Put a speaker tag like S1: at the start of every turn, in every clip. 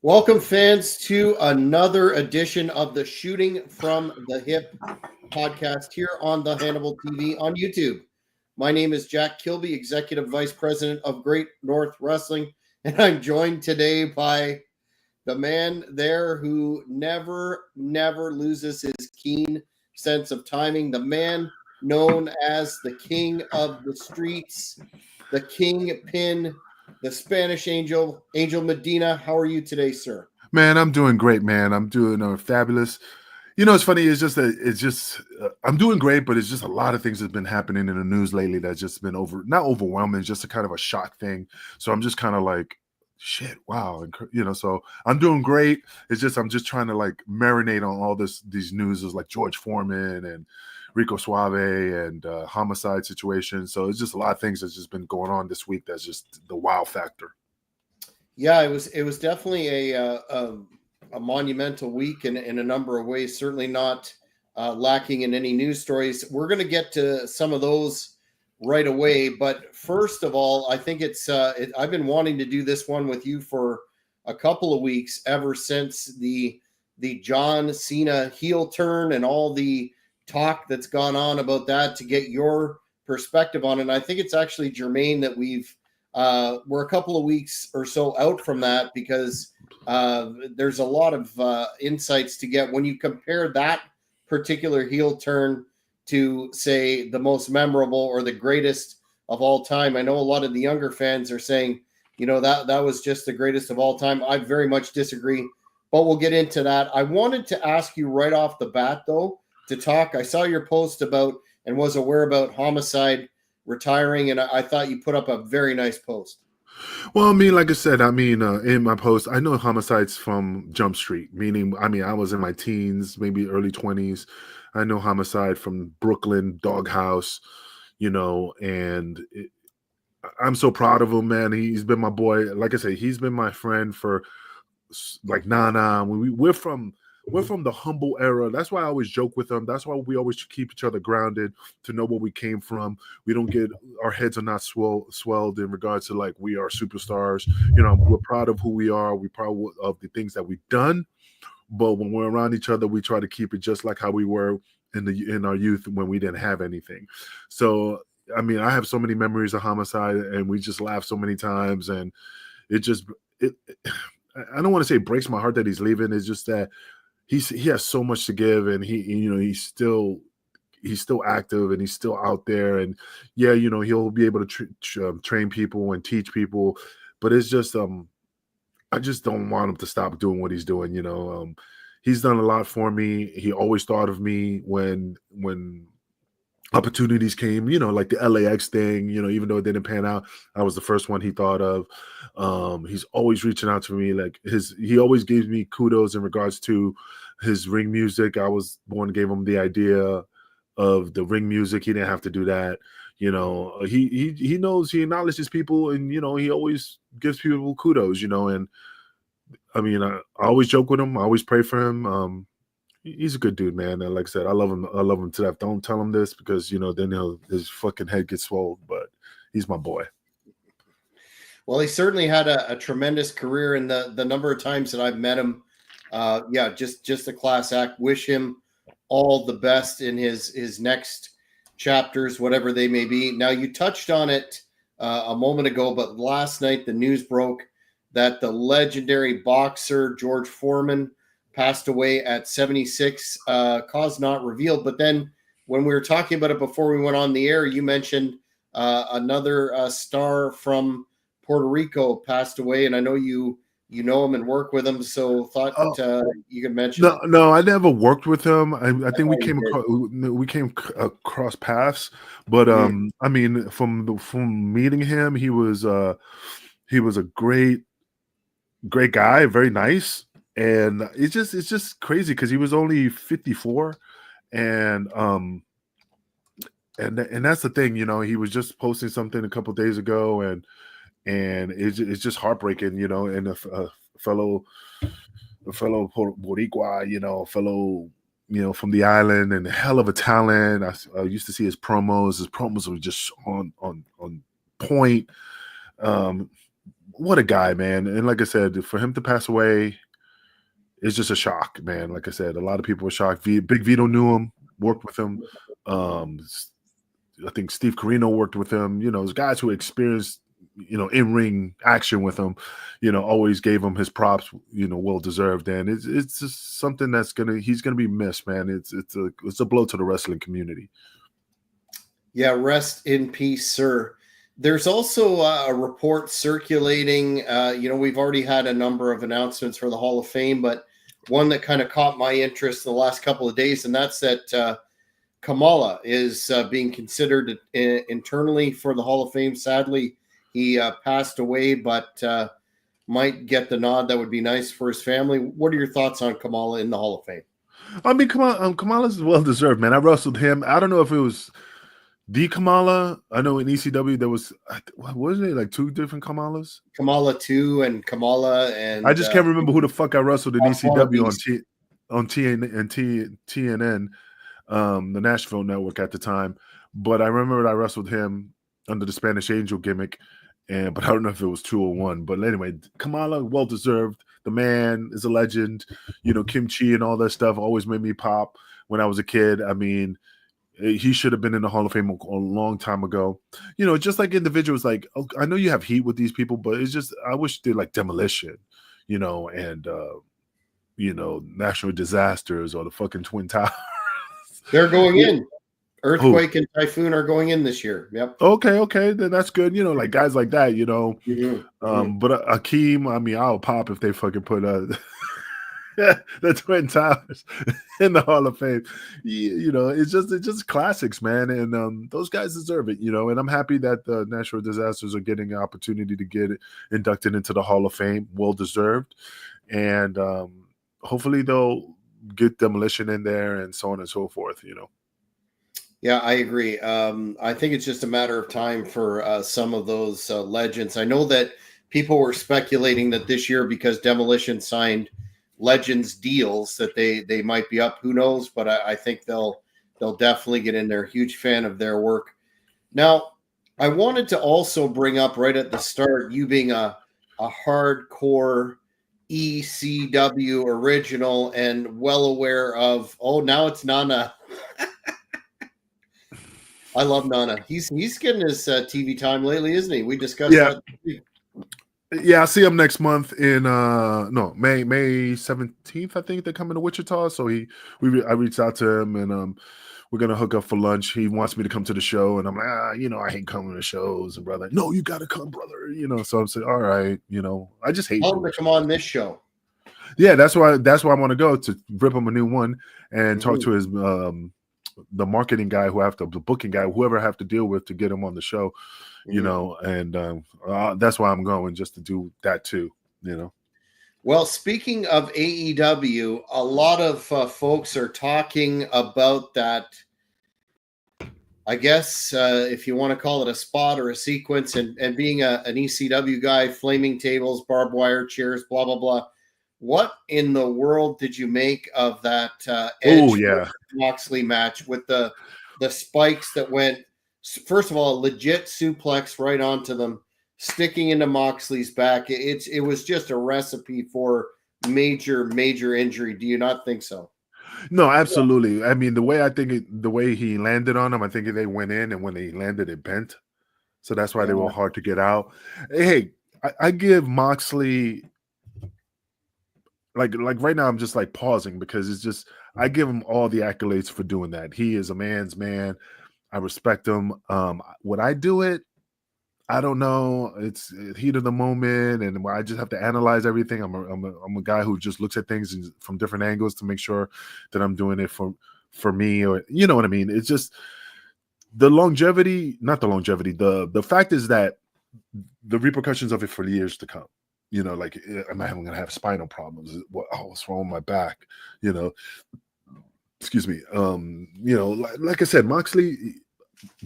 S1: Welcome, fans, to another edition of the Shooting from the Hip podcast here on the Hannibal TV on YouTube. My name is Jack Kilby, Executive Vice President of Great North Wrestling, and I'm joined today by the man there who never loses his keen sense of timing, the man known as the King of the Streets, the Kingpin, the Spanish Angel, Angel Medina. How are you today, sir?
S2: Man, I'm doing great, man. I'm doing fabulous. It's funny. I'm doing great, but it's just a lot of things that's been happening in the news lately that's just been not overwhelming, just a kind of a shock thing. So I'm just kind of like, shit, wow, So I'm doing great. It's just I'm just trying to like marinate on all these news like George Foreman and Rico Suave and homicide situation. So it's just a lot of things that's just been going on this week. That's just the wow factor.
S1: Yeah, it was definitely a monumental week in a number of ways. Certainly not lacking in any news stories. We're going to get to some of those right away, but first of all, I think I've been wanting to do this one with you for a couple of weeks, ever since the John Cena heel turn and all the talk that's gone on about that, to get your perspective on it. And I think it's actually germane that we're a couple of weeks or so out from that, because there's a lot of insights to get when you compare that particular heel turn to, say, the most memorable or the greatest of all time. I know a lot of the younger fans are saying, that was just the greatest of all time. I very much disagree, but we'll get into that. I wanted to ask you right off the bat, though, to talk. I saw your post about and was aware about Homicide retiring, and I thought you put up a very nice post.
S2: Well, like I said, in my post, I know Homicide's from Jump Street, meaning, I was in my teens, maybe early 20s. I know Homicide from Brooklyn, Doghouse, and I'm so proud of him, man. He's been my boy. Like I said, he's been my friend for like Nana. We're from the humble era. That's why I always joke with them. That's why we always keep each other grounded, to know where we came from. We don't get, our heads are not swelled in regards to like we are superstars. We're proud of who we are. We're proud of the things that we've done. But when we're around each other, we try to keep it just like how we were in our youth when we didn't have anything. So, I have so many memories of Homicide, and we just laughed so many times, and it just I don't want to say it breaks my heart that he's leaving. It's just that he has so much to give, and he's still active, and he's still out there, and yeah, he'll be able to train people and teach people, but it's just I just don't want him to stop doing what he's doing. He's done a lot for me. He always thought of me when opportunities came, like the LAX thing, even though it didn't pan out, I was the first one he thought of. He's always reaching out to me. Like he always gives me kudos in regards to his ring music. I was the one who gave him the idea of the ring music. He didn't have to do that. He knows, he acknowledges people, and, he always gives people kudos, and I always joke with him. I always pray for him. He's a good dude, man. And like I said, I love him. I love him to death. Don't tell him this, because then his fucking head gets swollen. But he's my boy.
S1: Well, he certainly had a tremendous career, and the number of times that I've met him, just a class act. Wish him all the best in his next chapters, whatever they may be. Now, you touched on it a moment ago, but last night the news broke that the legendary boxer George Foreman passed away at 76, cause not revealed. But then when we were talking about it before we went on the air, you mentioned another star from Puerto Rico passed away, and I know you know him and work with him, so thought you could mention it.
S2: No, I never worked with him. I think we came across paths, but from meeting him, he was a great guy, very nice. And it's just crazy, because he was only 54, and that's the thing, he was just posting something a couple days ago, and it's just heartbreaking, and a fellow Boricua, fellow, from the island, and a hell of a talent. I used to see his promos. His promos were just on point. what a guy, man. And like I said, for him to pass away, it's just a shock, man. Like I said, a lot of people were shocked. Big Vito knew him, worked with him. Um, I think Steve Carino worked with him. You know, those guys who experienced, in ring action with him, always gave him his props, well deserved. And it's just something he's gonna be missed, man. It's a blow to the wrestling community.
S1: Yeah, rest in peace, sir. There's also a report circulating. We've already had a number of announcements for the Hall of Fame, but one that kind of caught my interest in the last couple of days, and that's that Kamala is being considered internally for the Hall of Fame. Sadly, he passed away, but might get the nod. That would be nice for his family. What are your thoughts on Kamala in the Hall of Fame?
S2: I mean, Kamala's well deserved, man. I wrestled him. I don't know if it was the Kamala. I know in ECW there was, wasn't it like two different Kamalas?
S1: Kamala 2 and Kamala, and
S2: I just can't remember who the fuck I wrestled in ECW on TNN, the Nashville network at the time. But I remember I wrestled him under the Spanish Angel gimmick, but I don't know if it was 201. But anyway, Kamala, well deserved. The man is a legend. Kim Chi and all that stuff always made me pop when I was a kid. I mean, he should have been in the Hall of Fame a long time ago. Just like individuals, like, I know you have heat with these people, but it's just, I wish they're like Demolition, and National Disasters or the fucking Twin Towers.
S1: They're going in. Earthquake and Typhoon are going in this year. Yep.
S2: Okay, then that's good. Like guys like that,
S1: Mm-hmm.
S2: But Akeem, I mean, I'll pop if they fucking put the Twin Towers in the Hall of Fame. It's just classics, man. And those guys deserve it, and I'm happy that the natural disasters are getting an opportunity to get inducted into the Hall of Fame. Well deserved. And hopefully they'll get Demolition in there and so on and so forth,
S1: Yeah, I agree. I think it's just a matter of time for some of those legends. I know that people were speculating that this year, because Demolition signed Legends deals, that they might be up. Who knows? But I think they'll definitely get in there. Huge fan of their work. Now, I wanted to also bring up right at the start, you being a hardcore ECW original and well aware of. Oh, now it's Nana. I love Nana. He's getting his TV time lately, isn't he? We discussed that.
S2: Yeah, I'll see him next month in May 17th. I think they're coming to Wichita. So I reached out to him and we're gonna hook up for lunch. He wants me to come to the show, and I'm like, I hate coming to shows. And brother, no, you gotta come, brother. So I'm saying, all right, I just hate.
S1: Tell him to come on this show.
S2: Yeah, that's why I want to go to rip him a new one and talk to his the marketing guy the booking guy, whoever I have to deal with to get him on the show, and that's why I'm going, just to do that too,
S1: Well, speaking of AEW, a lot of folks are talking about that. I guess if you want to call it a spot or a sequence, and being an ECW guy, flaming tables, barbed wire chairs, blah, blah, blah. What in the world did you make of that Edge Moxley match with the spikes that went, first of all, legit suplex right onto them, sticking into Moxley's back? It was just a recipe for major injury. Do you not think so?
S2: No, absolutely. I mean, the way he landed on them, I think they went in, and when they landed, it bent. So that's why they were hard to get out. Hey, I give Moxley, like right now, I'm just like pausing because it's just, I give him all the accolades for doing that. He is a man's man. I respect him. Would I do it? I don't know. It's heat of the moment, and I just have to analyze everything. I'm a guy who just looks at things from different angles to make sure that I'm doing it for me, or you know what I mean. It's just the fact is that the repercussions of it for years to come. Like, am I going to have spinal problems? What's wrong with my back? Excuse me. Like I said, Moxley,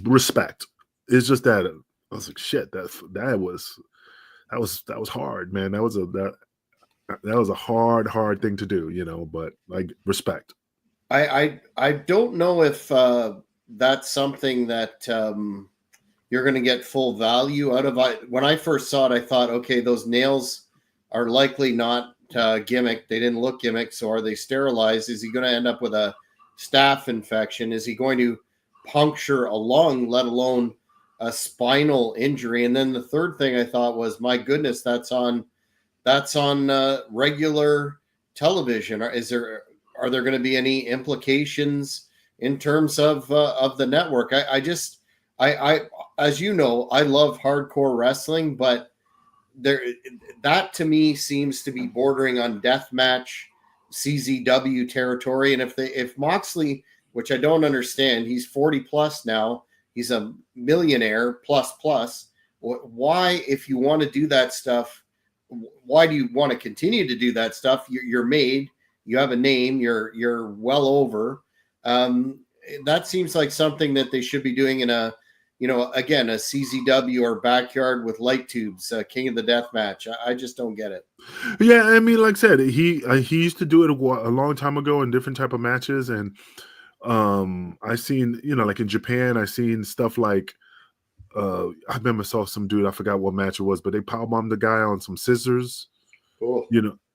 S2: respect. It's just that I was like, shit. That was hard, man. That was a hard thing to do, But like, respect.
S1: I don't know if that's something that you're going to get full value out of it. When I first saw it, I thought, okay, those nails are likely not gimmick. They didn't look gimmick. So are they sterilized? Is he going to end up with a staph infection? Is he going to puncture a lung, let alone a spinal injury? And then the third thing I thought was, my goodness, that's on regular television. Are there going to be any implications in terms of the network? I as you know, I love hardcore wrestling, but there, that to me seems to be bordering on deathmatch CZW territory. And if Moxley, which I don't understand, he's 40 plus now, he's a millionaire plus. Why, if you want to do that stuff, why do you want to continue to do that stuff? You're made, you have a name, you're well over. That seems like something that they should be doing in a, again, a CZW or backyard with light tubes, King of the Death Match. I just don't get it.
S2: Yeah, I mean, like I said, he used to do it a long time ago in different type of matches, and I seen, like in Japan, I seen stuff like I remember saw some dude, I forgot what match it was, but they powerbombed the guy on some scissors.
S1: Cool.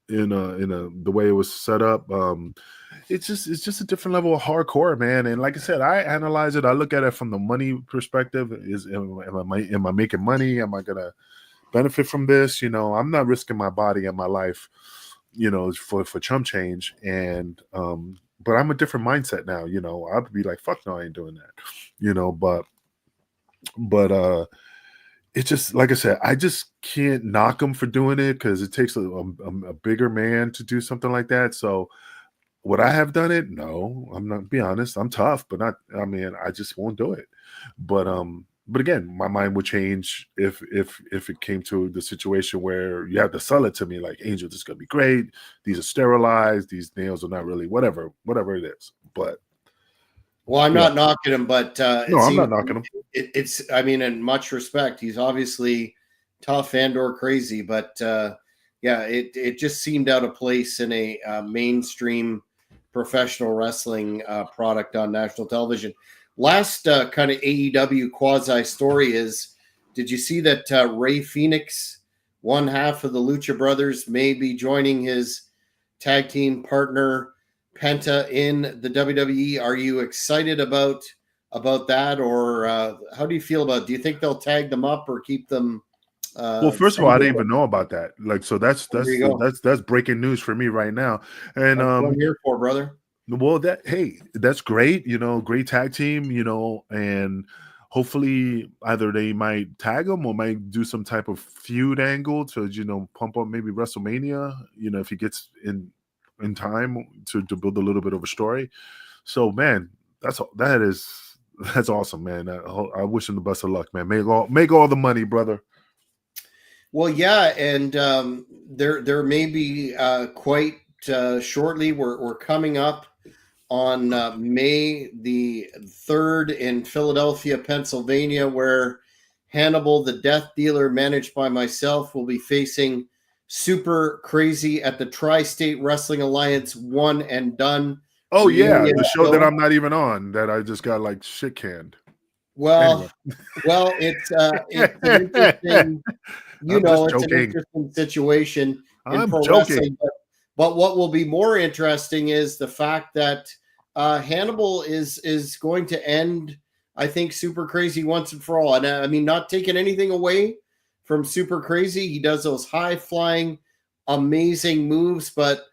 S2: In the way it was set up. It's just a different level of hardcore, man. And like I said, I analyze it. I look at it from the money perspective. Am I making money? Am I gonna benefit from this? I'm not risking my body and my life, for chump change. And but I'm a different mindset now. I'd be like, fuck no, I ain't doing that. But it's just, like I said, I just can't knock him for doing it, because it takes a bigger man to do something like that. So would I have done it? No, I'm not. Be honest, I'm tough, but not. I mean, I just won't do it. But again, my mind would change if it came to the situation where you have to sell it to me like, Angel, this is gonna be great. These are sterilized. These nails are not really whatever it is. But
S1: well, I'm not knocking him, but
S2: no, I'm not knocking him.
S1: It's, I mean, in much respect, he's obviously tough and/or crazy, but yeah, it just seemed out of place in a mainstream professional wrestling product on national television. Last kind of AEW quasi story is, did you see that Ray Phoenix, one half of the Lucha Brothers, may be joining his tag team partner Penta in the WWE? Are you excited about that, or how do you feel about it? Do you think they'll tag them up or keep them?
S2: Well, first of all, I didn't even know about that. Like, so that's breaking news for me right now. And
S1: that's what I'm here for, brother.
S2: Well, that's great. Great tag team. And hopefully either they might tag them or might do some type of feud angle to pump up maybe WrestleMania. If he gets in time to build a little bit of a story. So, man, that's awesome, man. I wish him the best of luck, man. Make all the money, brother.
S1: Well, yeah, and there may be quite shortly. We're coming up on May the 3rd in Philadelphia, Pennsylvania, where Hannibal, the Death Dealer, managed by myself, will be facing Super Crazy at the Tri-State Wrestling Alliance One and Done.
S2: Oh yeah, the show that I'm not even on, that I just got like shit canned.
S1: Well, it's an interesting, it's an interesting situation in pro wrestling. But what will be more interesting is the fact that Hannibal is going to end, I think, Super Crazy once and for all. And I mean, not taking anything away from Super Crazy. He does those high flying, amazing moves, but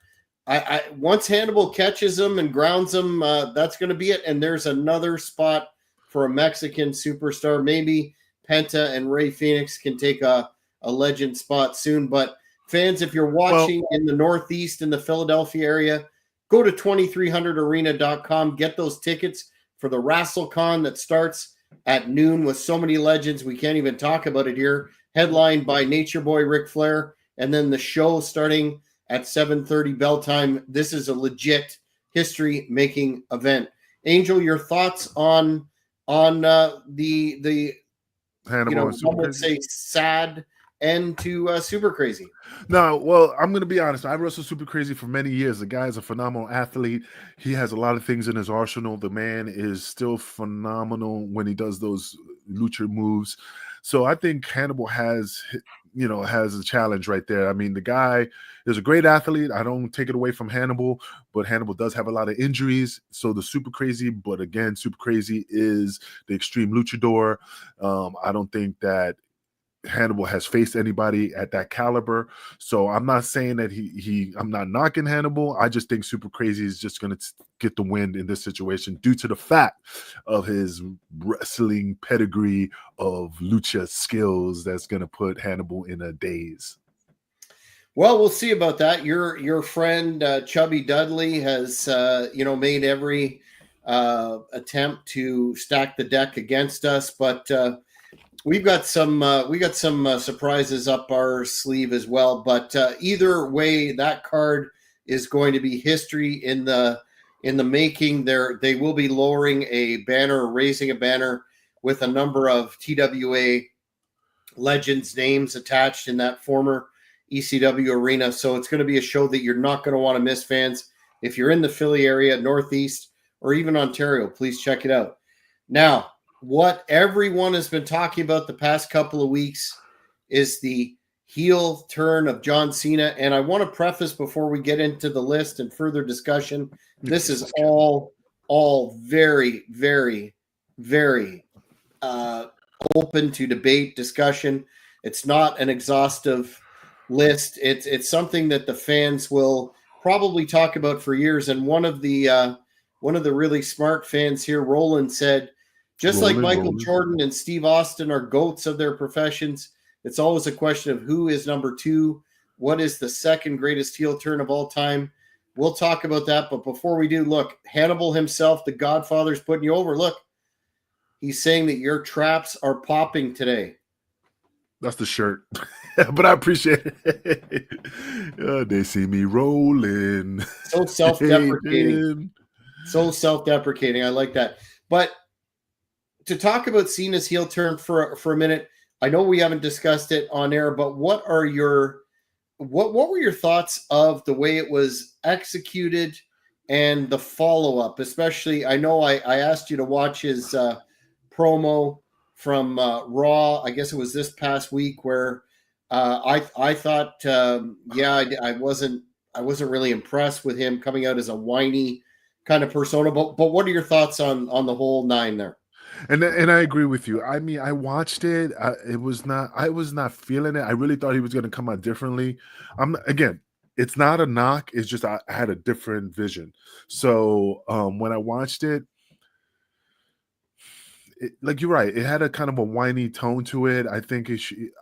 S1: I once Hannibal catches him and grounds him, that's going to be it. And there's another spot for a Mexican superstar. Maybe Penta and Ray Phoenix can take a legend spot soon. But fans, if you're watching in the Northeast, in the Philadelphia area, go to 2300arena.com. Get those tickets for the WrestleCon that starts at noon with so many legends. We can't even talk about it here. Headlined by Nature Boy Ric Flair. And then the show starting at 7:30 bell time. This is a legit history-making event. Angel, your thoughts on the
S2: Hannibal,
S1: some would say sad end to Super Crazy?
S2: No, well, I'm going to be honest. I wrestled Super Crazy for many years. The guy is a phenomenal athlete. He has a lot of things in his arsenal. The man is still phenomenal when he does those lucha moves. So I think Hannibal has a challenge right there. I mean, the guy is a great athlete. I don't take it away from Hannibal, but Hannibal does have a lot of injuries. So the super crazy, but again, super crazy is the extreme luchador. I don't think that Hannibal has faced anybody at that caliber. So I'm not saying that I'm not knocking Hannibal. I just think Super Crazy is just going to get the win in this situation due to the fact of his wrestling pedigree of lucha skills that's going to put Hannibal in a daze.
S1: Well, we'll see about that. Your friend Chubby Dudley has made every attempt to stack the deck against us, but we got some surprises up our sleeve as well. But either way, that card is going to be history in the making. They will be lowering a banner, raising a banner with a number of TWA legends' names attached in that former ECW arena. So it's going to be a show that you're not going to want to miss, fans. If you're in the Philly area, Northeast, or even Ontario, please check it out. Now, what everyone has been talking about the past couple of weeks is the heel turn of John Cena. And I want to preface before we get into the list and further discussion, this is all very, very, very open to debate, discussion. It's not an exhaustive list. It's something that the fans will probably talk about for years. And one of the really smart fans here, Roland, said, just like Michael Jordan and Steve Austin are GOATs of their professions, it's always a question of who is number two. What is the second greatest heel turn of all time? We'll talk about that. But before we do, look, Hannibal himself, the Godfather's putting you over. Look, he's saying that your traps are popping today.
S2: That's the shirt. But I appreciate it. They see me rolling.
S1: So self-deprecating. So self-deprecating. I like that. But to talk about Cena's heel turn for a minute, I know we haven't discussed it on air, but what were your thoughts of the way it was executed and the follow-up? Especially, I know I asked you to watch his promo from Raw. I guess it was this past week where I thought, I wasn't really impressed with him coming out as a whiny kind of persona. But what are your thoughts on the whole nine there?
S2: And I agree with you. I mean, I watched it. I was not feeling it. I really thought he was going to come out differently. Again, it's not a knock. It's just I had a different vision. So when I watched it, like you're right, it had a kind of a whiny tone to it. I think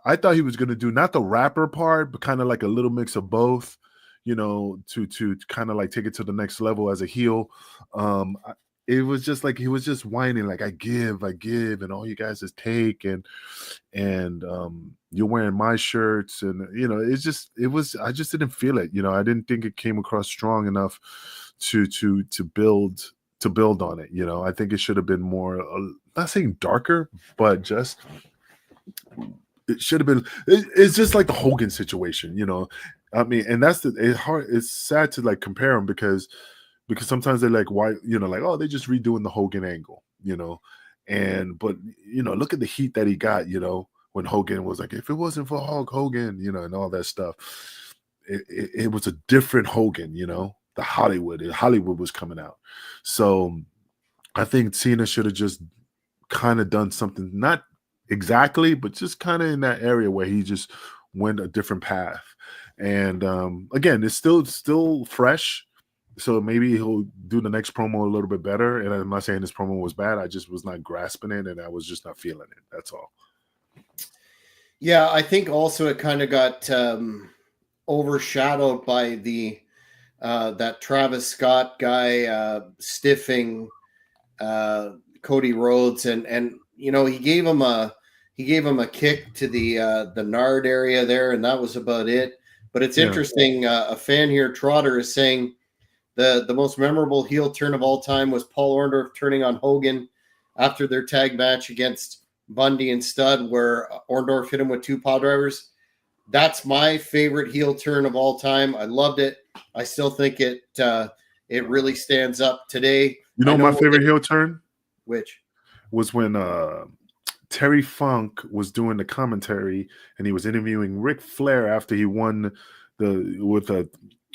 S2: I thought he was going to do not the rapper part, but kind of like a little mix of both, to kind of like take it to the next level as a heel. It was just like he was just whining, like I give, and all you guys is take, and you're wearing my shirts, and I just didn't feel it. I didn't think it came across strong enough to build on it. I think it should have been more, not saying darker, but just it should have been. It's just like the Hogan situation, I mean, and it's sad to like compare them because sometimes they're like, why, like, oh, they're just redoing the Hogan angle, but look at the heat that he got, when Hogan was like, if it wasn't for Hulk Hogan, and all that stuff, it was a different Hogan, the Hollywood was coming out. So I think Cena should have just kind of done something, not exactly, but just kind of in that area where he just went a different path. And again, it's still fresh. So maybe he'll do the next promo a little bit better. And I'm not saying this promo was bad. I just was not grasping it, and I was just not feeling it. That's all.
S1: Yeah, I think also it kind of got overshadowed by the that Travis Scott guy stiffing Cody Rhodes, and he gave him a kick to the nard area there, and that was about it. But it's interesting. A fan here, Trotter, is saying the most memorable heel turn of all time was Paul Orndorff turning on Hogan after their tag match against Bundy and Studd, where Orndorff hit him with two pile drivers. That's my favorite heel turn of all time. I loved it. I still think it really stands up today.
S2: My favorite heel turn?
S1: Which?
S2: Was when Terry Funk was doing the commentary, and he was interviewing Ric Flair after he won the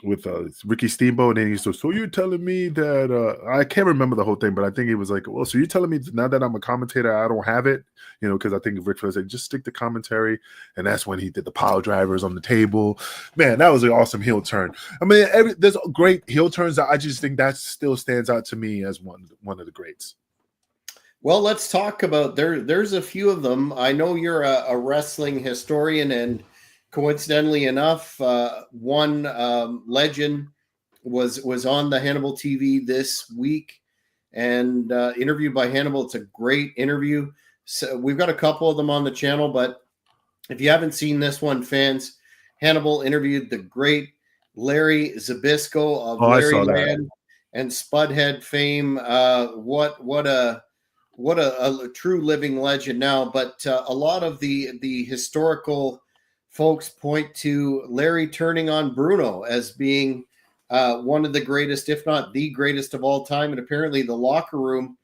S2: with Ricky Steamboat, and he said, "So you're telling me that I can't remember the whole thing, but I think he was like, well, so you're telling me now that I'm a commentator, I don't have it, because I think Ric Flair said just stick to commentary, and that's when he did the pile drivers on the table. Man, that was an awesome heel turn. I mean, there's great heel turns. That I just think that still stands out to me as one of the greats.
S1: Well, let's talk about there's a few of them. I know you're a wrestling historian, and coincidentally enough, one legend was on the Hannibal TV this week and interviewed by Hannibal. It's a great interview. So we've got a couple of them on the channel, but if you haven't seen this one, fans, Hannibal interviewed the great Larry Zbyszko of Larry Land and Spudhead fame. What a true living legend now. But a lot of the historical folks point to Larry turning on Bruno as being one of the greatest, if not the greatest of all time. And apparently the locker room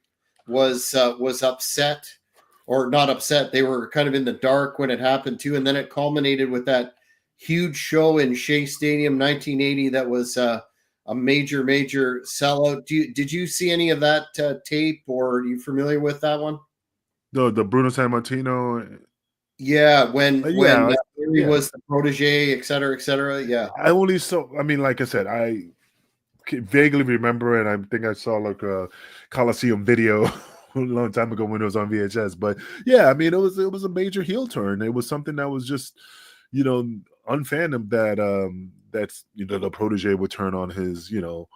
S1: was upset, or not upset. They were kind of in the dark when it happened too. And then it culminated with that huge show in Shea Stadium, 1980. That was a major sellout. Did you see any of that tape, or are you familiar with that one?
S2: The Bruno Sammartino.
S1: Yeah, when Larry was the protege, et cetera. Yeah,
S2: I only saw. I mean, like I said, I vaguely remember, and I think I saw like a Coliseum video a long time ago when it was on VHS. But yeah, I mean, it was a major heel turn. It was something that was just, unfandom that that's the protege would turn on his, the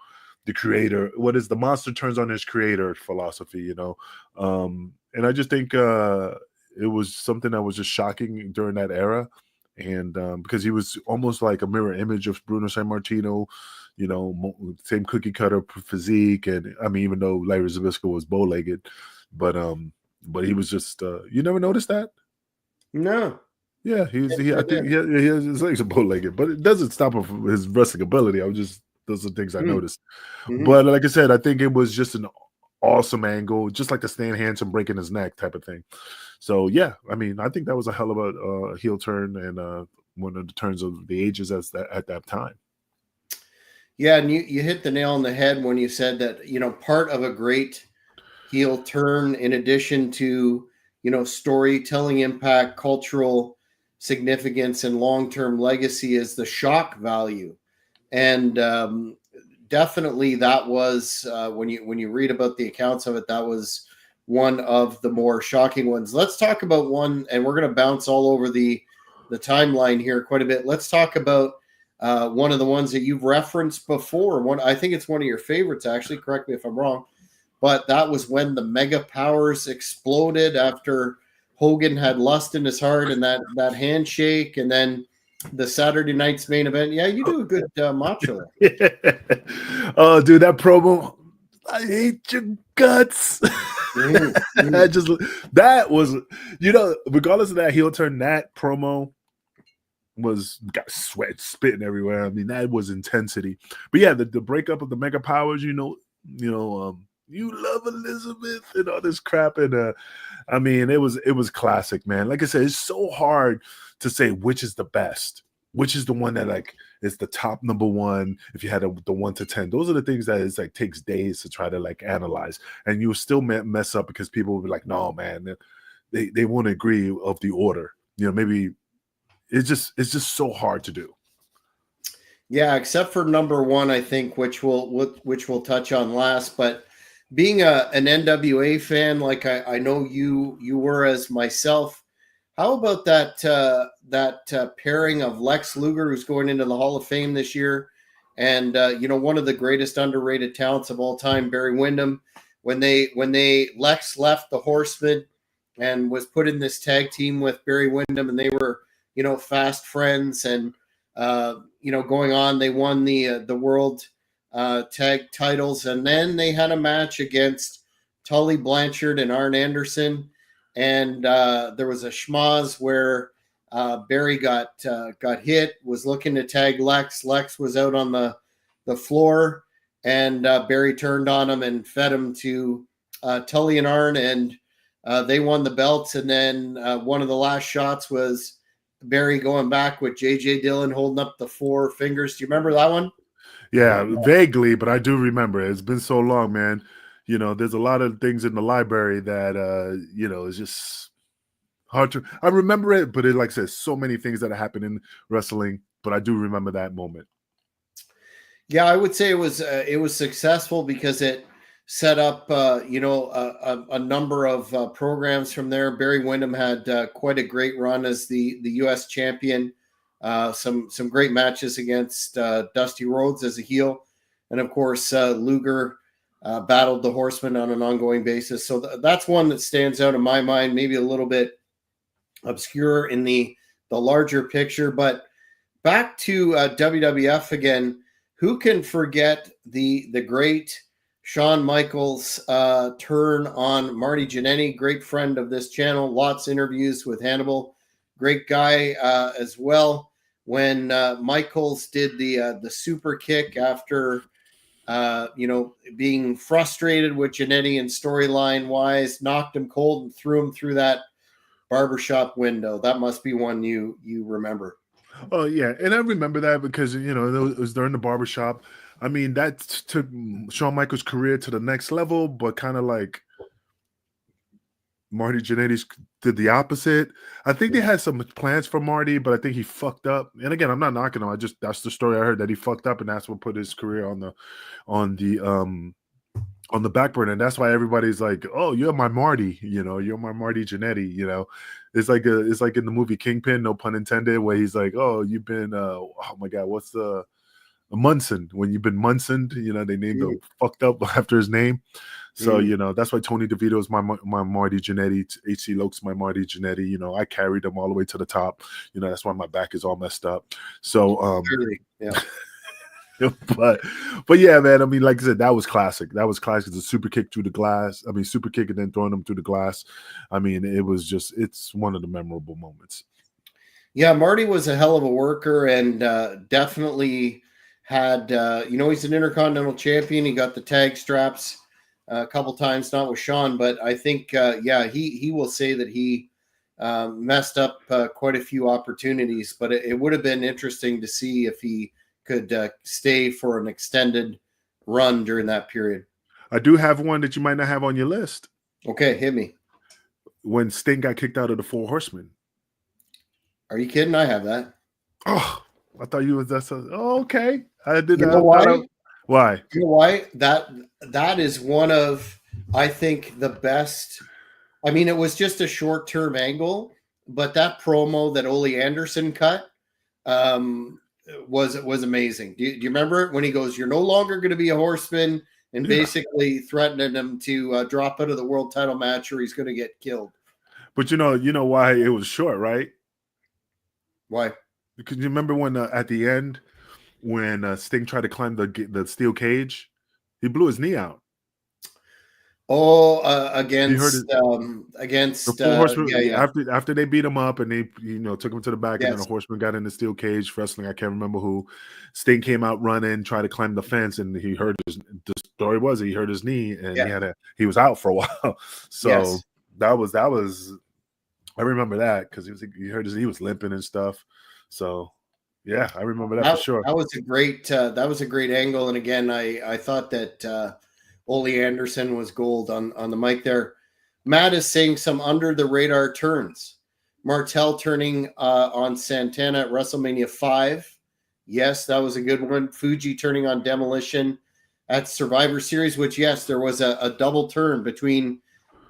S2: creator. What is the monster turns on his creator philosophy, and I just think it was something that was just shocking during that era. And because he was almost like a mirror image of Bruno Sammartino, same cookie cutter physique, and I mean, even though Larry Zbyszko was bow-legged, but he was just you never noticed that?
S1: No.
S2: Yeah, I think he has his legs are bow-legged, but it doesn't stop him from his wrestling ability. Those are things I noticed.
S1: Mm-hmm.
S2: But like I said, I think it was just an awesome angle, just like the Stan Hansen breaking his neck type of thing. So yeah, I mean, I think that was a hell of a heel turn, and one of the turns of the ages at that time.
S1: Yeah, and you hit the nail on the head when you said that, part of a great heel turn, in addition to, storytelling impact, cultural significance, and long-term legacy, is the shock value. And definitely that was, when you read about the accounts of it, that was one of the more shocking ones. Let's talk about one, and we're going to bounce all over the timeline here quite a bit. Let's talk about one of the ones that you've referenced before. I think it's one of your favorites, actually. Correct me if I'm wrong. But that was when the Mega Powers exploded after Hogan had lust in his heart and that handshake, and then the Saturday night's main event. Yeah, you do a good Macho.
S2: Oh, dude, that promo. I hate your guts. That was, regardless of that heel turn, that promo got sweat spitting everywhere. I mean, that was intensity. But yeah, the breakup of the Mega Powers, you love Elizabeth and all this crap. And I mean, it was classic, man. Like I said, it's so hard to say which is the best, which is the one that like is the top number one. If you had the 1 to 10, those are the things that it's like takes days to try to like analyze, and you still mess up because people will be like, no, man, they won't agree of the order. Maybe it's just so hard to do.
S1: Yeah, except for number one, I think, which we'll touch on last. But being an NWA fan, like I know you were as myself, how about that pairing of Lex Luger, who's going into the Hall of Fame this year, and one of the greatest underrated talents of all time, Barry Windham, when Lex left the Horsemen and was put in this tag team with Barry Windham, and they were fast friends, and going on, they won the world tag titles, and then they had a match against Tully Blanchard and Arn Anderson, and there was a schmoz where Barry got hit, was looking to tag Lex. Lex was out on the floor, and Barry turned on him and fed him to Tully and Arn, and They won the belts, and then one of the last shots was Barry going back with J.J. Dillon holding up the four fingers. Do you remember that one?
S2: Yeah, vaguely, but I do remember it. It's been so long, man. There's a lot of things in the library that is just hard to. I remember it, but like I said, so many things that happened in wrestling. But I do remember that moment.
S1: Yeah, I would say it was successful because it set up a number of programs from there. Barry Windham had quite a great run as the U.S. champion. Some great matches against Dusty Rhodes as a heel, and of course Luger battled the Horseman on an ongoing basis. So that's one that stands out in my mind. Maybe a little bit obscure in the larger picture, but back to WWF again. Who can forget the great Shawn Michaels turn on Marty Jannetty? Great friend of this channel. Lots of interviews with Hannibal. Great guy as well. When Michaels did the super kick after being frustrated with Jannetty and storyline wise, knocked him cold and threw him through that barbershop window. That must be one you remember.
S2: Oh yeah, and I remember that because it was during the barbershop. I mean, that took Shawn Michaels' career to the next level, but kind of like Marty Jannetty's did the opposite. I think they had some plans for Marty, but I think he fucked up. And again, I'm not knocking him. That's the story I heard, that he fucked up, and that's what put his career on the back burner. And that's why everybody's like, "Oh, you're my Marty, you're my Marty Jannetty." It's like in the movie Kingpin, no pun intended, where he's like, "Oh, you've been oh my god, what's the Munson, when you've been Munsoned," they named him fucked up after his name. So, that's why Tony DeVito is my Marty Jannetty. H.C. Loke's my Marty Jannetty. I carried him all the way to the top. That's why my back is all messed up. So,
S1: yeah.
S2: but yeah, man. I mean, like I said, that was classic. That was classic. The super kick through the glass. I mean, super kick and then throwing them through the glass. I mean, it's one of the memorable moments.
S1: Yeah, Marty was a hell of a worker and definitely had, he's an Intercontinental champion. He got the tag straps a couple times, not with Shawn, but I think, he will say that he messed up quite a few opportunities, but it would have been interesting to see if he could stay for an extended run during that period.
S2: I do have one that you might not have on your list.
S1: Okay, hit me.
S2: When Sting got kicked out of the Four Horsemen.
S1: Are you kidding? I have that.
S2: Oh, I thought you was that. Oh, okay. I did.
S1: You know why?
S2: Why?
S1: You know why? That is one of, I think, the best. I mean, it was just a short-term angle, but that promo that Ole Anderson cut was amazing. Do you remember it when he goes, "You're no longer going to be a horseman," and basically threatening him to drop out of the world title match or he's going to get killed.
S2: But you know why it was short, right?
S1: Why?
S2: Because you remember when at the end, when Sting tried to climb the steel cage, he blew his knee out.
S1: Oh, against
S2: the Four Horsemen. After they beat him up and they took him to the back, and then the Horseman got in the steel cage wrestling. I can't remember who. Sting came out running, tried to climb the fence, and he hurt his. The story was he hurt his knee, and he was out for a while. So that was. I remember that because he hurt he was limping and stuff. So yeah, I remember that for sure.
S1: That was a great angle, and again, I thought that Ole Anderson was gold on the mic there. Matt is saying some under the radar turns. Martel turning on Santana at WrestleMania 5. Yes, that was a good one. Fuji turning on Demolition at Survivor Series, which, yes, there was a double turn between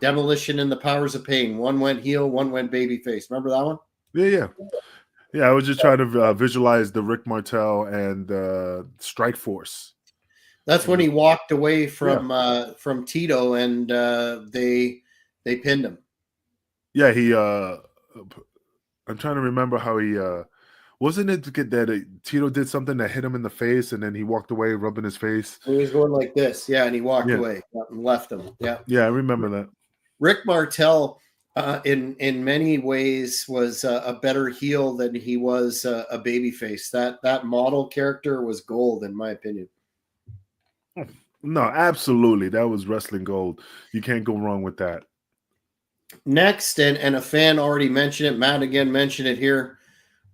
S1: Demolition and the Powers of Pain. One went heel, one went babyface. Remember that one?
S2: Yeah. I was just trying to visualize the Rick Martel and Strike Force.
S1: That's when he walked away from Tito and they pinned him.
S2: Yeah, he. I'm trying to remember how he. Wasn't it that Tito did something that hit him in the face and then he walked away rubbing his face?
S1: He was going like this, and he walked away and left him.
S2: Yeah, I remember that.
S1: Rick Martel, in many ways, was a better heel than he was a babyface. That model character was gold, in my opinion.
S2: No, absolutely, that was wrestling gold. You can't go wrong with that.
S1: Next, and a fan already mentioned it. Matt again mentioned it here.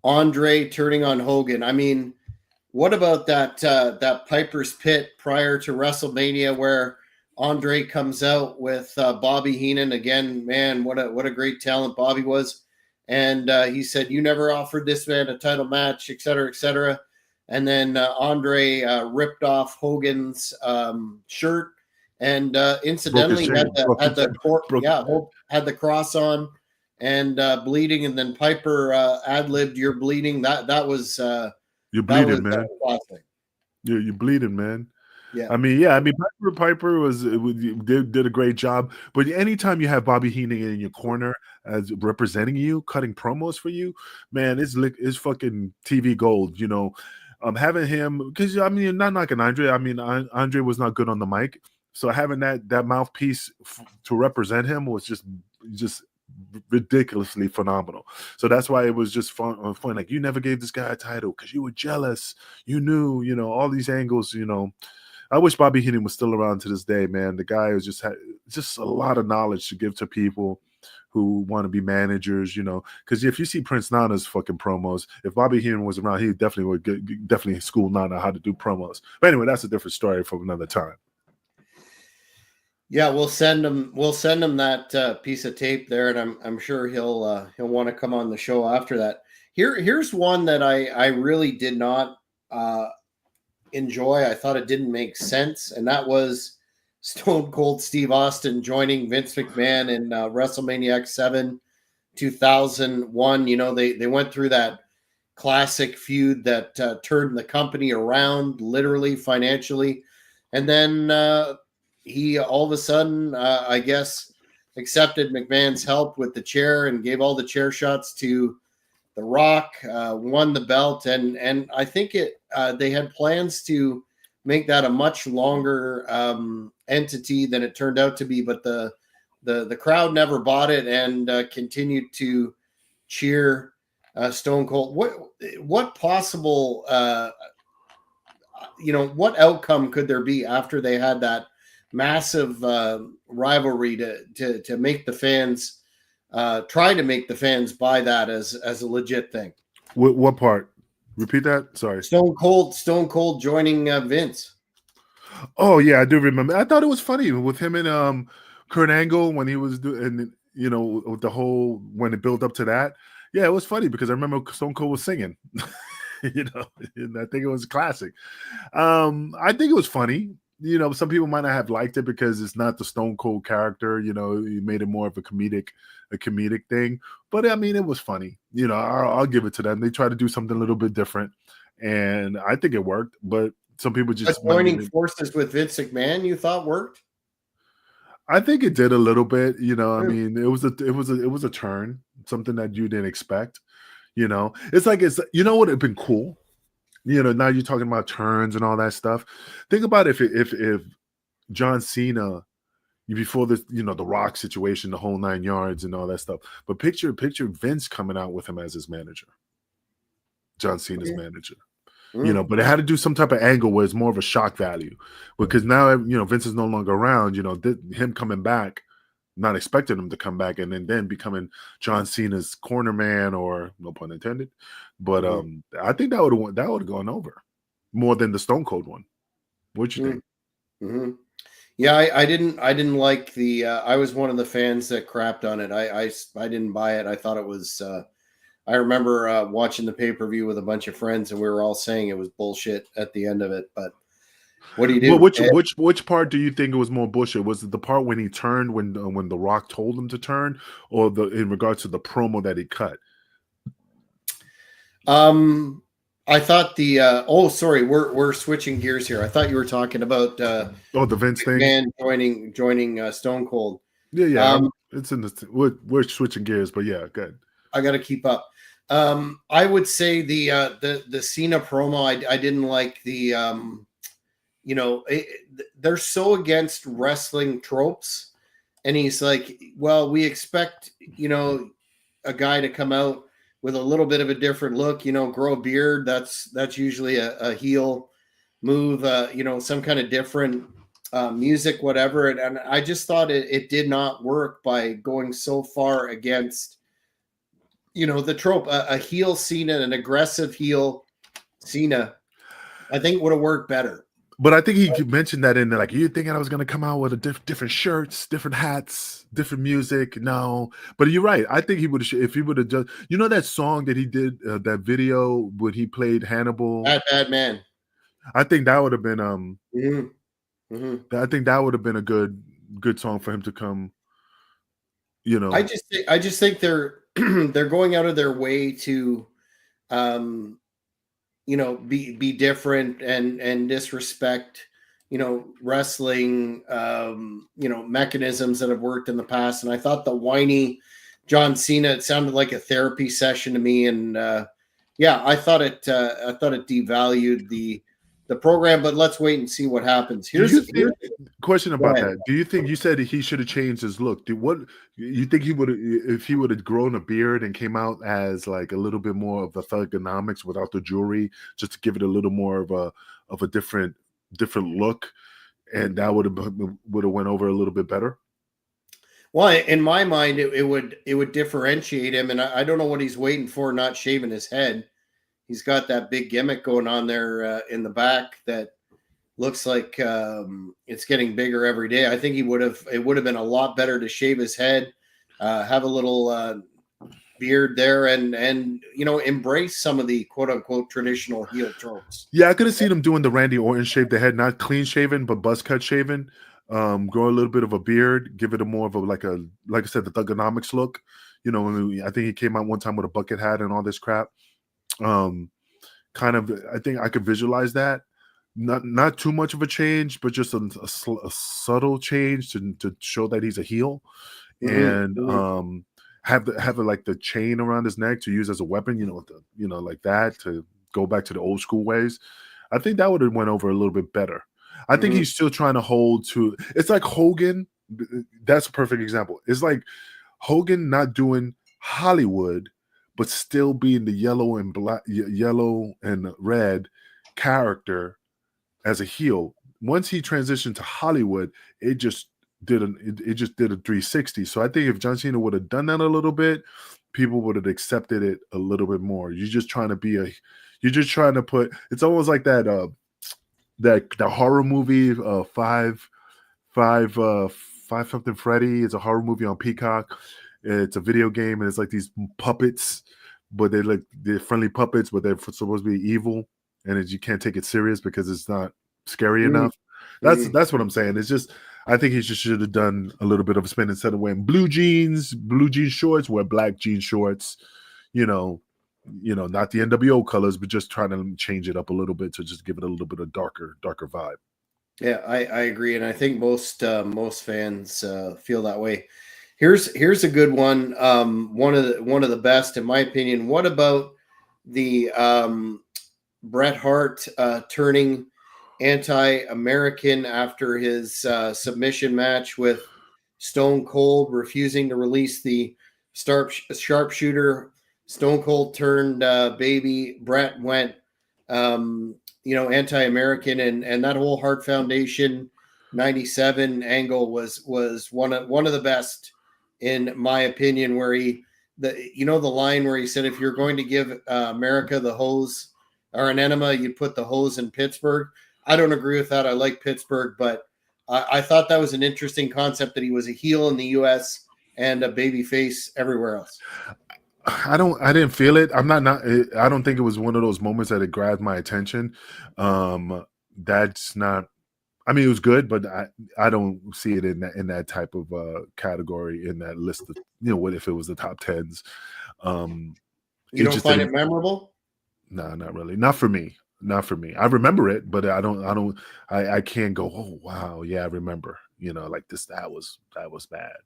S1: Andre turning on Hogan. I mean, what about that Piper's Pit prior to WrestleMania where Andre comes out with Bobby Heenan again? Man, what a great talent Bobby was, and he said, "You never offered this man a title match, et cetera, et cetera." And then Andre ripped off Hogan's shirt, and
S2: Broke his
S1: incidentally had
S2: chain.
S1: the had the cor-
S2: Broke.
S1: yeah had the cross on and bleeding, and then Piper ad libbed, "You're bleeding." That was.
S2: You're
S1: That was
S2: bleeding, man.
S1: classic.
S2: You're bleeding, man.
S1: Yeah.
S2: I mean, yeah, I mean, Piper did a great job. But anytime you have Bobby Heenan in your corner as representing you, cutting promos for you, man, it's fucking TV gold. You know, having him because I mean, not knocking Andre. I mean, Andre was not good on the mic, so having that mouthpiece to represent him was just ridiculously phenomenal. So that's why it was just fun. Like, you never gave this guy a title because you were jealous. You knew, all these angles. I wish Bobby Heenan was still around to this day, man. The guy was just a lot of knowledge to give to people who want to be managers, because if you see Prince Nana's fucking promos, if Bobby Heenan was around, he definitely would definitely school Nana how to do promos. But anyway, that's a different story for another time.
S1: Yeah, we'll send him that piece of tape there, and I'm sure he'll want to come on the show after that. Here's one that I really did not enjoy. I thought it didn't make sense, and that was Stone Cold Steve Austin joining Vince McMahon in WrestleMania X7 2001. They went through that classic feud that turned the company around, literally financially, and then he all of a sudden, I guess, accepted McMahon's help with the chair and gave all the chair shots to The Rock, won the belt, and I think they had plans to make that a much longer entity than it turned out to be, but the crowd never bought it and continued to cheer Stone Cold. What possible what outcome could there be after they had that massive rivalry to make the fans try to make the fans buy that as a legit thing?
S2: What part? Repeat that. Sorry.
S1: Stone Cold joining Vince.
S2: Oh yeah, I do remember. I thought it was funny with him and Kurt Angle when he was doing, with the whole when it built up to that. Yeah, it was funny because I remember Stone Cold was singing. And I think it was classic. I think it was funny. Some people might not have liked it because it's not the Stone Cold character. He made it more of a comedic thing. But I mean, it was funny. I'll give it to them. They tried to do something a little bit different, and I think it worked. But some people just
S1: joining forces with Vince McMahon, you thought worked?
S2: I think it did a little bit. I mean, it was a turn, something that you didn't expect. It's like what would have been cool. Now you're talking about turns and all that stuff. Think about if John Cena before this, the Rock situation, the whole 9 yards and all that stuff. But picture Vince coming out with him as his manager, John Cena's manager. But it had to do some type of angle where it's more of a shock value because now Vince is no longer around. Him coming back, not expecting him to come back, and then becoming John Cena's corner man, or no pun intended. But I think that would have gone over more than the Stone Cold one. What you think?
S1: Mm-hmm. Yeah, I didn't like the. I was one of the fans that crapped on it. I didn't buy it. I thought it was. I remember watching the pay-per-view with a bunch of friends, and we were all saying it was bullshit at the end of it. But what do you do?
S2: Well, which part do you think it was more bullshit? Was it the part when he turned when The Rock told him to turn, or in regards to the promo that he cut?
S1: I thought sorry, we're switching gears here. I thought you were talking about
S2: the Vince thing,
S1: man joining Stone Cold.
S2: Yeah. It's in the we're switching gears, but yeah, good.
S1: I got to keep up. I would say the Cena promo. I didn't like the they're so against wrestling tropes, and he's like, well, we expect a guy to come out with a little bit of a different look, grow a beard. That's usually a heel move, some kind of different music, whatever. And I just thought it did not work by going so far against, the trope. A heel Cena, an aggressive heel Cena, I think would have worked better.
S2: But I think he mentioned that in there, like, you thinking I was going to come out with a different shirts, different hats, different music. No, but you're right. I think he would have, if he would have just, that song that he did, that video when he played Hannibal.
S1: Bad man.
S2: I think that would have been,
S1: Mm-hmm. Mm-hmm.
S2: I think that would have been a good song for him to come,
S1: I just think they're they're going out of their way to, um, be different and disrespect, wrestling, mechanisms that have worked in the past. And I thought the whiny John Cena, it sounded like a therapy session to me. And yeah, I thought it devalued the program. But let's wait and see what happens.
S2: Question about that. Do you think, you said he should have changed his look? What you think he would have, if he would have grown a beard and came out as like a little bit more of the thugonomics without the jewelry, just to give it a little more of a different look, and that would have went over a little bit better?
S1: Well, in my mind, it would differentiate him, and I don't know what he's waiting for, not shaving his head. He's got that big gimmick going on there in the back that looks like it's getting bigger every day. I think it would have been a lot better to shave his head, have a little beard there, and embrace some of the quote unquote traditional heel tropes.
S2: Yeah, I could have seen him doing the Randy Orton shave the head, not clean shaven, but buzz cut shaven. Grow a little bit of a beard, give it a more of a like I said, the thugonomics look. I think he came out one time with a bucket hat and all this crap. Kind of, I think I could visualize that. Not too much of a change, but just a subtle change to show that he's a heel, and have like the chain around his neck to use as a weapon, like that, to go back to the old school ways. I think that would have went over a little bit better. I think he's still trying to hold to. It's like Hogan. That's a perfect example. It's like Hogan not doing Hollywood, but still being the yellow and red character as a heel. Once he transitioned to Hollywood, it just did a 360. So I think if John Cena would have done that a little bit, people would have accepted it a little bit more. You're just trying to put. It's almost like that the horror movie five something Freddy. It's a horror movie on Peacock. It's a video game, and it's like these puppets, but they're friendly puppets, but they're supposed to be evil, and you can't take it serious because it's not scary enough. That's what I'm saying. It's just, I think he just should have done a little bit of a spin. Instead of wearing blue jean shorts, wear black jean shorts. Not the NWO colors, but just trying to change it up a little bit to just give it a little bit of darker vibe.
S1: Yeah, I agree, and I think most fans feel that way. Here's a good one. One of the best, in my opinion. What about the Bret Hart turning anti-American after his submission match with Stone Cold, refusing to release the sharpshooter? Stone Cold turned baby. Bret went, anti-American, and that whole Hart Foundation '97 angle was one of the best, in my opinion, where the line where he said, if you're going to give America the hose or an enema, you put the hose in Pittsburgh. I don't agree with that. I like Pittsburgh, but I thought that was an interesting concept, that he was a heel in the U.S. and a baby face everywhere else.
S2: I didn't feel it. I don't think it was one of those moments that it grabbed my attention. That's not, I mean, it was good, but I don't see it in that type of category, in that list of, what if it was the top tens.
S1: You don't find it memorable?
S2: No, not really. Not for me. I remember it, but I can't go, oh wow, yeah, I remember. Like this, that was bad.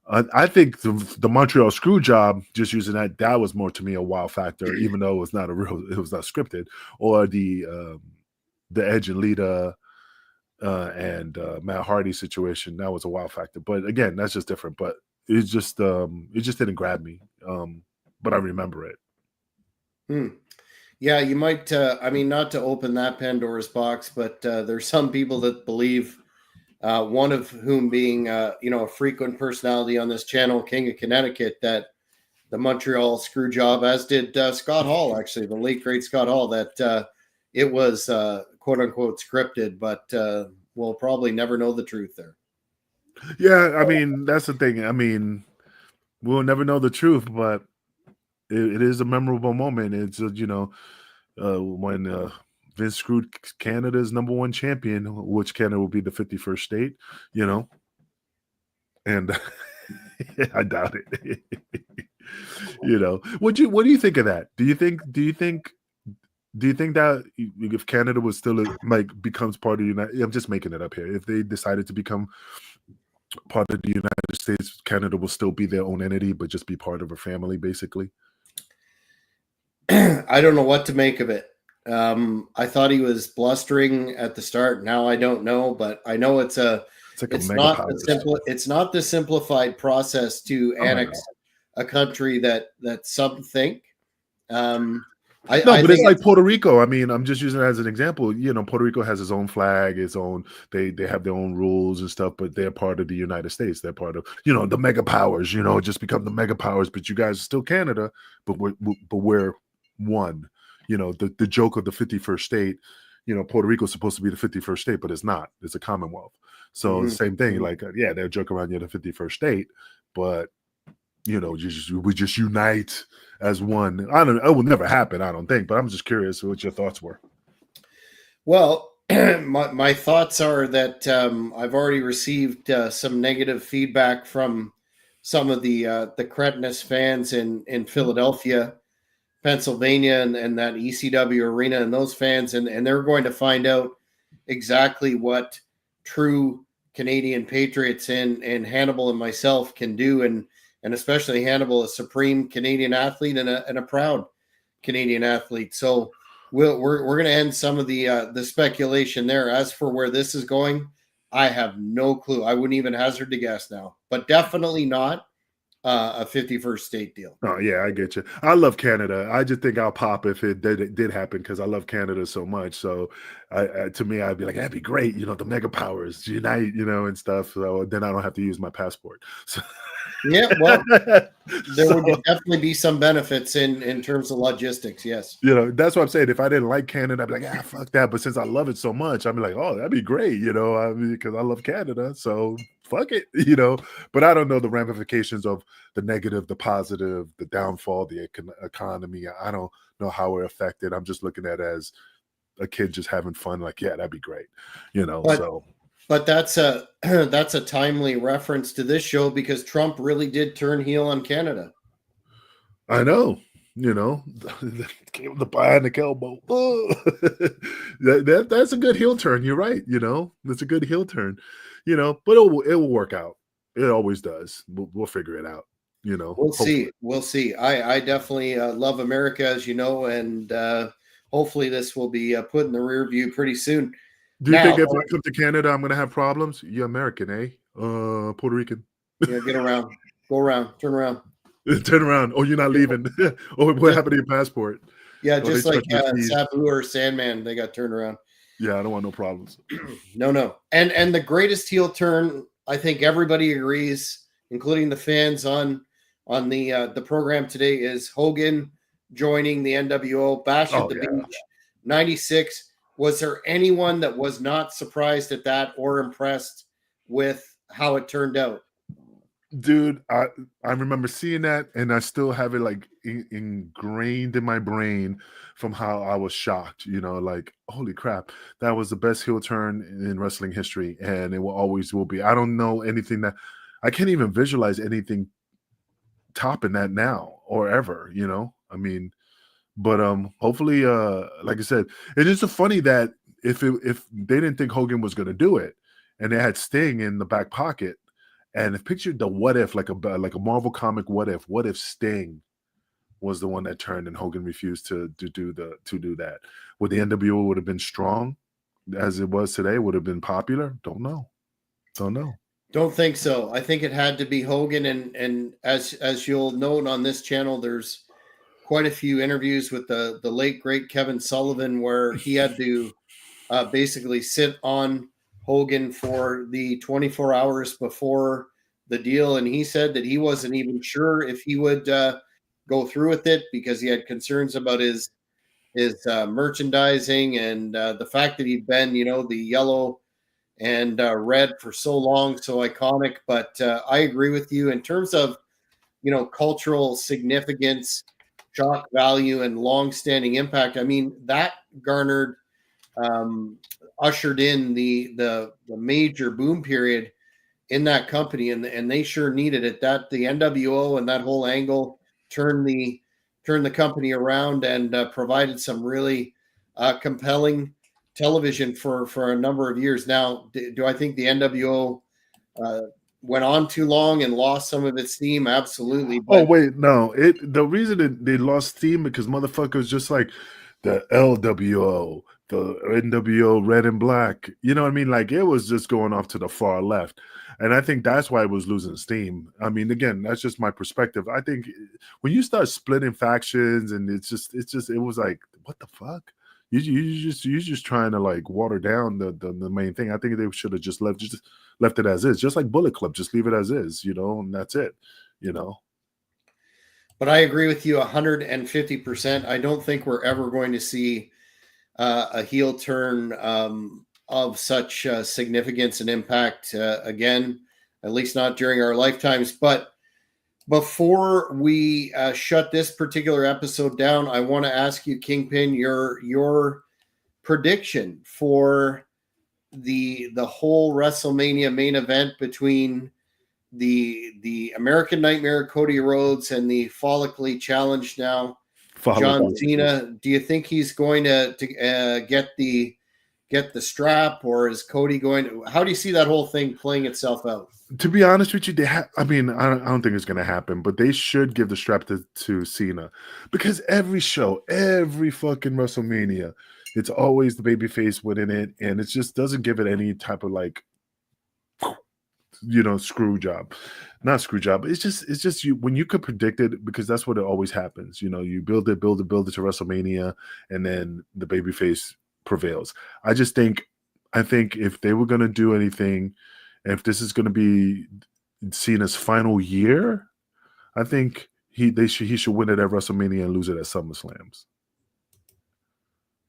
S2: I think the Montreal screw job, just using that was more to me a wow factor, even though it was not scripted. Or the Edge and Lita and Matt Hardy situation, that was a wow factor. But again, that's just different. But it just didn't grab me. But I remember it.
S1: Yeah, you might. I mean, not to open that Pandora's box, but there's some people that believe, one of whom being, a frequent personality on this channel, King of Connecticut, that the Montreal screw job, as did Scott Hall, actually, the late great Scott Hall, that it was quote unquote scripted, but we'll probably never know the truth there.
S2: Yeah, I mean, that's the thing. I mean, we'll never know the truth, but it is a memorable moment. It's when Vince screwed Canada's #1 champion, which Canada will be the 51st state, and I doubt it. What do you think of that? Do you think that if Canada was still like becomes part of the United, I'm just making it up here. If they decided to become part of the United States, Canada will still be their own entity, but just be part of a family, basically.
S1: I don't know what to make of it. I thought he was blustering at the start. Now I don't know, but I know it's
S2: like a mega powers.
S1: It's not the simplified process to annex a country that some think.
S2: But it's like Puerto Rico. I mean, I'm just using it as an example. Puerto Rico has its own flag, its own. They have their own rules and stuff, but they're part of the United States. They're part of the mega powers. Just become the mega powers. But you guys are still Canada, but we're one. The joke of the 51st state. Puerto Rico is supposed to be the 51st state, but it's not. It's a Commonwealth. So the same thing. Like, they'll joke around you're the 51st state, but we just unite as one. It will never happen, I don't think, but I'm just curious what your thoughts were.
S1: Well, my thoughts are that I've already received some negative feedback from some of the cretinous fans in Philadelphia, Pennsylvania, and that ECW arena, and those fans, and they're going to find out exactly what true Canadian patriots and Hannibal and myself can do, and especially Hannibal, a supreme Canadian athlete and a proud Canadian athlete. So we're going to end some of the speculation there. As for where this is going, I have no clue. I wouldn't even hazard to guess now, but definitely not a 51st state deal.
S2: Oh yeah, I get you. I love Canada. I just think I'll pop if it did happen because I love Canada so much. So, to me, I'd be like, that'd be great. The mega powers unite, and stuff. So then I don't have to use my passport. So.
S1: Yeah, well, there would definitely be some benefits in terms of logistics. Yes,
S2: that's what I'm saying. If I didn't like Canada, I'd be like, fuck that. But since I love it so much, I'd be like, oh, that'd be great. Because I love Canada, so fuck it. But I don't know the ramifications of the negative, the positive, the downfall, the economy. I don't know how we're affected. I'm just looking at it as a kid just having fun. Like, yeah, that'd be great.
S1: But that's a timely reference to this show because Trump really did turn heel on Canada.
S2: I know, the bionic elbow. That's a good heel turn. You're right. That's a good heel turn. But it will work out. It always does. We'll figure it out.
S1: We'll see. We'll see. I definitely love America, as you know, and hopefully this will be put in the rear view pretty soon.
S2: Do you think if I come to Canada, I'm going to have problems? You're American, eh? Puerto Rican.
S1: Yeah, get around. Go around. Turn around.
S2: Turn around. Oh, you're not leaving. What happened to your passport?
S1: Yeah, just like Sabu or Sandman, they got turned around.
S2: Yeah, I don't want no problems.
S1: No. And the greatest heel turn, I think everybody agrees, including the fans on the program today, is Hogan joining the NWO, Bash at the Beach, 96. Was there anyone that was not surprised at that or impressed with how it turned out?
S2: Dude, I remember seeing that, and I still have it like ingrained in my brain from how I was shocked. Like, holy crap, that was the best heel turn in wrestling history, and it always will be. I don't know anything that I can't even visualize anything topping that now or ever. I mean. But hopefully, like I said, it is so funny that if they didn't think Hogan was going to do it, and they had Sting in the back pocket, and if pictured the what if like a Marvel comic what if Sting was the one that turned and Hogan refused to do that, would the NWO would have been strong as it was today? Would have been popular? Don't know.
S1: Don't think so. I think it had to be Hogan, and as you'll note on this channel, there's quite a few interviews with the late great Kevin Sullivan where he had to basically sit on Hogan for the 24 hours before the deal, and he said that he wasn't even sure if he would go through with it because he had concerns about his merchandising and the fact that he'd been, the yellow and red for so long, so iconic. But I agree with you in terms of cultural significance, shock value, and long-standing impact. I mean, that garnered ushered in the major boom period in that company, and they sure needed it. That the NWO and that whole angle turned the company around and provided some really compelling television for a number of years. Now, do I think the NWO uh, went on too long and lost some of its steam? Absolutely,
S2: Oh
S1: but
S2: wait, no. The reason they lost steam because motherfuckers just like the LWO, the NWO, Red and Black. You know what I mean? Like it was just going off to the far left, and I think that's why it was losing steam. I mean, again, that's just my perspective. I think when you start splitting factions, and it was like, what the fuck? You just trying to like water down the main thing. I think they should have just left it as is, just like Bullet Club. Just leave it as is, and that's it. You know.
S1: I agree with you 150%. I don't think we're ever going to see a heel turn of such significance and impact again, at least not during our lifetimes. But before we shut this particular episode down, I want to ask you, Kingpin, your prediction for the whole WrestleMania main event between the American Nightmare Cody Rhodes and the follically challenged now John Cena. Do you think he's going to get the strap, or is Cody going to? How do you see that whole thing playing itself out?
S2: To be honest with you, I mean, I don't think it's going to happen, but they should give the strap to Cena because every show, every fucking WrestleMania, it's always the babyface winning it, and it just doesn't give it any type of like screw job, not screw job. It's just you when you could predict it because that's what it always happens. You build it to WrestleMania, and then the babyface prevails. I think if they were gonna do anything, if this is gonna be Cena's final year, I think he should win it at WrestleMania and lose it at SummerSlams.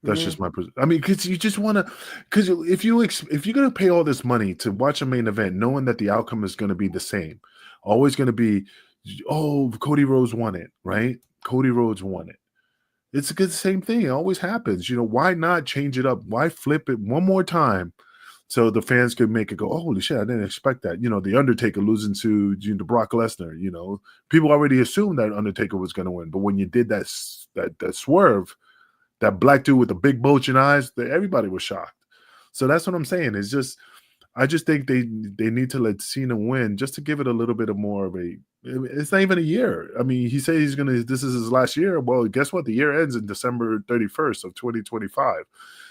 S2: That's just my. I mean, because you just want to. Because if you're gonna pay all this money to watch a main event, knowing that the outcome is going to be the same, always going to be, oh, Cody Rhodes won it, right? Cody Rhodes won it. It's a good same thing. It always happens. Why not change it up? Why flip it one more time so the fans could make it go, oh, holy shit, I didn't expect that. The Undertaker losing to Brock Lesnar. People already assumed that Undertaker was going to win, but when you did that swerve. That black dude with the big bulging eyes, everybody was shocked. So that's what I'm saying. I just think they need to let Cena win just to give it a little bit of more of a. It's not even a year. I mean, he said this is his last year. Well, guess what? The year ends in December 31st of 2025.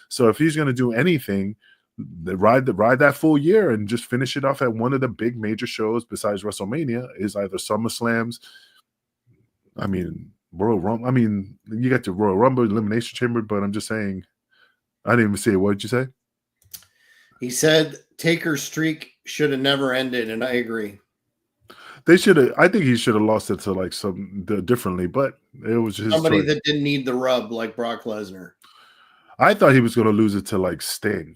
S2: So if he's gonna do anything, ride that full year and just finish it off at one of the big major shows besides WrestleMania is either SummerSlams. I mean. Royal Rumble. I mean, you got the Royal Rumble Elimination Chamber, but I'm just saying, I didn't even see it. What did you say?
S1: He said Taker's streak should have never ended, and I agree.
S2: They should have. I think he should have lost it to like differently, but it was his
S1: somebody
S2: choice.
S1: That didn't need the rub like Brock Lesnar.
S2: I thought he was going to lose it to like Sting.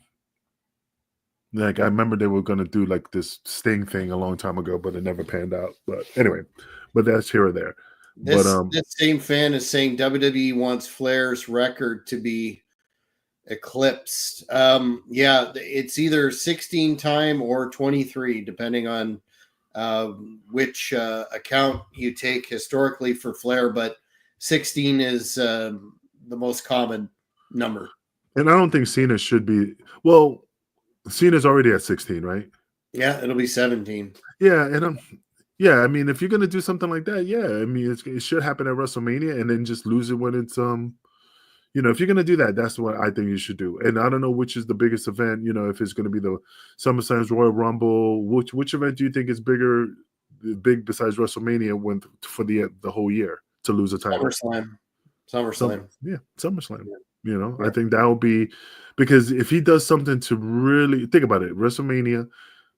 S2: Like I remember they were going to do like this Sting thing a long time ago, but it never panned out. But anyway, that's here or there.
S1: This same fan is saying WWE wants Flair's record to be eclipsed. Yeah, it's either 16 time or 23, depending on which account you take historically for Flair. But 16 is the most common number.
S2: And I don't think Cena should be. Well, Cena's already at 16, right?
S1: Yeah, it'll be 17.
S2: Yeah, and yeah, I mean, if you're gonna do something like that, yeah, I mean, it should happen at WrestleMania, and then just lose it when it's if you're gonna do that, that's what I think you should do. And I don't know which is the biggest event. If it's gonna be the SummerSlam's Royal Rumble, which event do you think is big besides WrestleMania for the whole year? to lose a title.
S1: SummerSlam.
S2: SummerSlam.
S1: Yeah.
S2: You know,
S1: Yeah.
S2: I think that would be, because if he does something to really think about it, WrestleMania,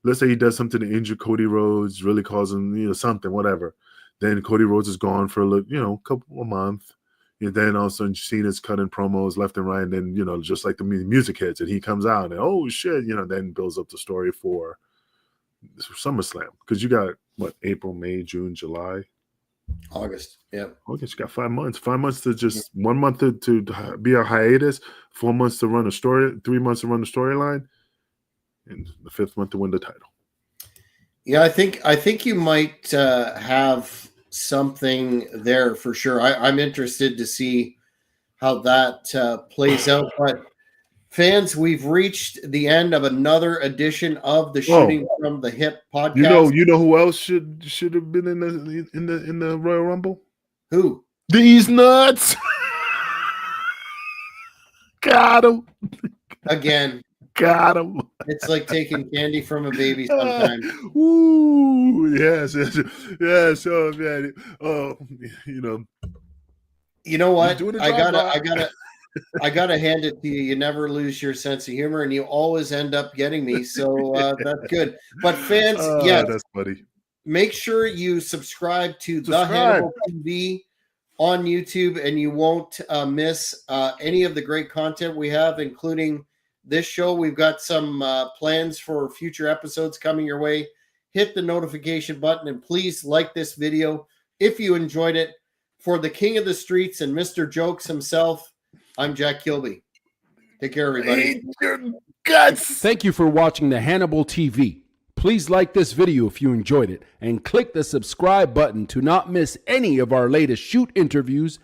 S2: let's say he does something to injure Cody Rhodes, really cause him, you know, something, whatever. Then Cody Rhodes is gone for a couple of months. And then all of a sudden Cena's cutting promos left and right. And then, you know, just like the music hits and he comes out and, oh shit, you know, then builds up the story for SummerSlam. Because you got what, April, May, June, July,
S1: August. Yeah.
S2: August. You got 5 months. 5 months to just 1 month to be a hiatus, 4 months to run a story, 3 months to run the storyline, and the 5th month to win the title.
S1: Yeah, I think you might have something there for sure. I'm interested to see how that plays out. But fans, we've reached the end of another edition of the Shooting from the Hip podcast.
S2: You know who else should have been in the Royal Rumble?
S1: Who?
S2: These nuts. Got him.
S1: Again.
S2: Got him.
S1: It's like taking candy from a baby sometimes.
S2: Ooh, yes. So man, you know.
S1: You know what? I gotta hand it to you. You never lose your sense of humor, and you always end up getting me. So that's good. But fans, yes,
S2: that's funny.
S1: Make sure you subscribe to The Hannibal TV on YouTube, and you won't miss any of the great content we have, including this show. We've got some plans for future episodes coming your way. Hit the notification button and please like this video if you enjoyed it. For the King of the Streets and Mr. Jokes himself, I'm Jack Kilby. Take care, everybody.
S3: Thank you for watching the Hannibal TV. Please like this video if you enjoyed it and click the subscribe button to not miss any of our latest shoot interviews,